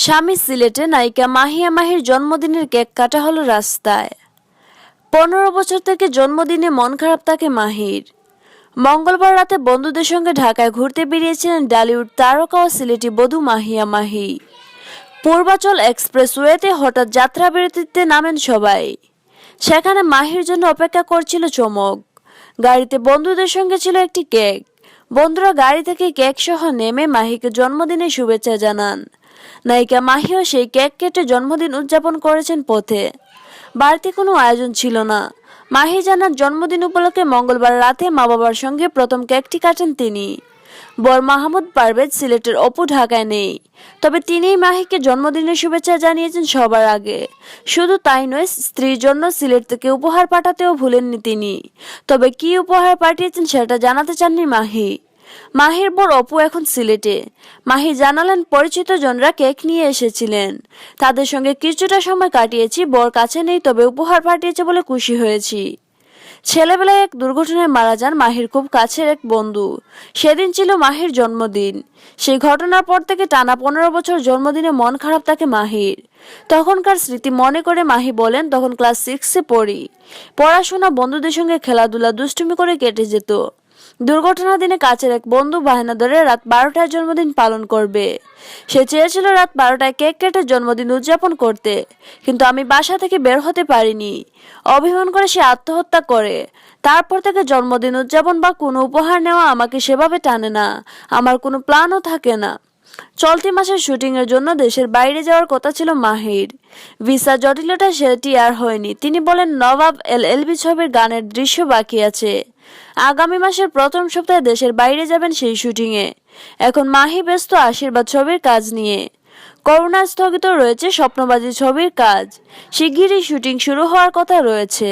স্বামী সিলেটে নায়িকা মাহিয়া মাহির জন্মদিনের কেক কাটা হলো রাস্তায়। 15 বছর থেকে জন্মদিনে মন খারাপ থাকে মাহির। মঙ্গলবার রাতে বন্ধুদের সঙ্গে ঢাকায় ঘুরতে বেরিয়েছিলেন ডালিউড তারকা ও সিলেটি বধূ মাহিয়া মাহি। পূর্বাচল এক্সপ্রেসওয়েতে হঠাৎ যাত্রা বিরতিতে নামেন সবাই। সেখানে মাহির জন্য অপেক্ষা করছিল চমক। গাড়িতে বন্ধুদের সঙ্গে ছিল একটি কেক। বন্ধুরা গাড়ি থেকে কেক সহ নেমে মাহিকে জন্মদিনের শুভেচ্ছা জানান। নায়িকা মাহিও সেই কেক কেটে জন্মদিন উদযাপন করেছেন পথে। বাড়িতে কোনো আয়োজন ছিল না। মাহি জানান জন্মদিন উপলক্ষে মঙ্গলবার রাতে মা বাবার সঙ্গে প্রথম কেকটি কাটেন তিনি। বর মাহমুদ পারভেজ সিলেটের অপু ঢাকায় নেই, তবে তিনিই মাহিকে জন্মদিনের শুভেচ্ছা জানিয়েছেন সবার আগে। শুধু তাই নয়, স্ত্রীর জন্য সিলেট থেকে উপহার পাঠাতেও ভুলেননি তিনি। তবে কি উপহার পাঠিয়েছেন সেটা জানাতে চাননি মাহি। মাহির বর অপু এখন সিলেটে। মাহি জানালেন পরিচিত জনরা কেক নিয়ে এসেছিলেন, তাদের সঙ্গে কিছুটা সময় কাটিয়েছি। বর কাছে নেই, তবে উপহার পাঠিয়েছে বলে খুশি হয়েছি। ছেলেবেলায় এক দুর্ঘটনায় মারা যান মাহির খুব কাছের এক বন্ধু। সেদিন ছিল মাহির জন্মদিন। সেই ঘটনার পর থেকে টানা 15 বছর জন্মদিনে মন খারাপ থাকে মাহির। তখনকার স্মৃতি মনে করে মাহি বলেন, তখন ক্লাস 6-এ পড়ি। পড়াশোনা, বন্ধুদের সঙ্গে খেলাধুলা, দুষ্টুমি করে কেটে যেত। দুর্ঘটনার দিনে কাছের এক বন্ধু বাহানা ধরে রাত 12টায় জন্মদিন পালন করবে। সে চেয়েছিল রাত 12টায় কেক কেটে জন্মদিন উদযাপন করতে, কিন্তু আমি বাসা থেকে বের হতে পারিনি। অভিমান করে সে আত্মহত্যা করে। তারপর থেকে জন্মদিন উদযাপন বা কোনো উপহার নেওয়া আমাকে সেভাবে টানে না। আমার কোনো প্ল্যানও থাকে না। চলতি মাসের শুটিং এর জন্য দেশের বাইরে যাওয়ার কথা ছিল মাহির। ভিসা জটিলতা সেটি আর হয়নি। তিনি বলেন, নবাব এলএলবি ছবির গানের দৃশ্য বাকি আছে। আগামী মাসের প্রথম সপ্তাহে দেশের বাইরে যাবেন সেই শুটিংয়ে। এখন মাহি ব্যস্ত আশীর্বাদ ছবির কাজ নিয়ে। করোনা স্থগিত রয়েছে স্বপ্নবাজি ছবির কাজ। শিগগিরই শুটিং শুরু হওয়ার কথা রয়েছে।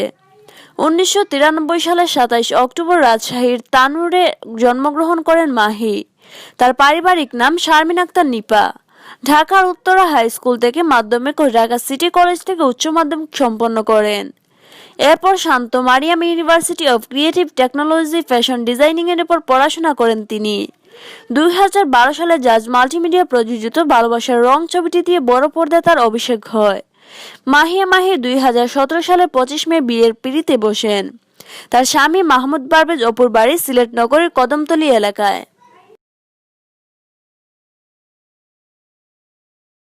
1993 সালের 27 অক্টোবর রাজশাহীর তানুরে জন্মগ্রহণ করেন মাহি। তার পারিবারিক নাম শারমিন আক্তার নিপা। ঢাকার উত্তরা হাই স্কুল থেকে মাধ্যমিক ও ঢাকা সিটি কলেজ থেকে উচ্চ মাধ্যমিক সম্পন্ন করেন। এরপর Shanto Mariam university of creative technology fashion designing এর উপর পড়াশোনা করেন তিনি। 2012 সালে জাজ মাল্টিমিডিয়া প্রযোজিত ভালোবাসার রং ছবিটি দিয়ে বড় পর্দায় তার অভিষেক হয়। মাহিয়া মাহি 2017 সালের 25 মে বিয়ের পিঁড়িতে বসেন। তার স্বামী মাহমুদ পারভেজ অপুর বাড়ি সিলেট নগরীর কদমতলী এলাকায়।